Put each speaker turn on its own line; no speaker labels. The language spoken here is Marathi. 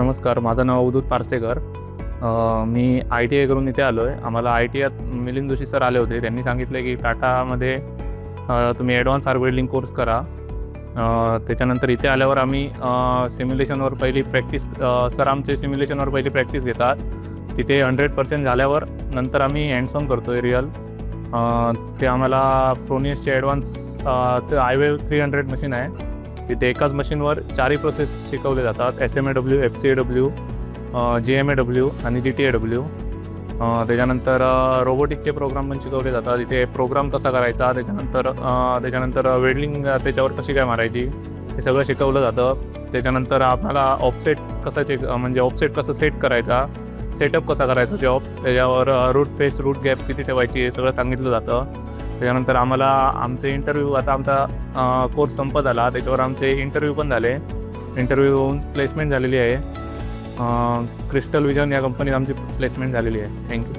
नमस्कार, माझं नाव अवधूत पारसेकर. मी ITI करून इथे आलो आहे. आम्हाला ITIत मिलिंद जोशी सर आले होते. त्यांनी सांगितलं की टाटामध्ये तुम्ही ॲडव्हान्स आर्क वेल्डिंग कोर्स करा. त्याच्यानंतर इथे आल्यावर आम्ही सिम्युलेशनवर पहिली प्रॅक्टिस, सर आमचे सिम्युलेशनवर पहिली प्रॅक्टिस घेतात. तिथे 100% झाल्यावर नंतर आम्ही हँड्स ऑन करतो आहे रिअल. ते आम्हाला फ्रोनियसचे ॲडव्हान्स iWave 300 मशीन आहे. तिथे एकाच मशीनवर 4ही प्रोसेस शिकवले जातात: SMAW, FCAW, GMAW आणि GTAW. त्याच्यानंतर रोबोटिकचे प्रोग्राम पण शिकवले जातात. इथे प्रोग्राम कसा करायचा, त्याच्यानंतर वेल्डिंग त्याच्यावर कशी काय मारायची हे सगळं शिकवलं जातं. त्याच्यानंतर आपल्याला ऑफसेट कसा म्हणजे ऑफसेट कसं सेट करायचा, सेटअप कसा करायचा जॉब, त्याच्यावर रूट फेस, रूट गॅप किती ठेवायची हे सगळं सांगितलं जातं. त्याच्यानंतर आम्हाला आमचे इंटरव्ह्यू, आता आमचा कोर्स संपत आला, त्याच्यावर आमचे इंटरव्ह्यू पण झाले. इंटरव्ह्यू होऊन प्लेसमेंट झालेली आहे. क्रिस्टल विजन या कंपनीत आमची प्लेसमेंट झालेली आहे. थँक्यू.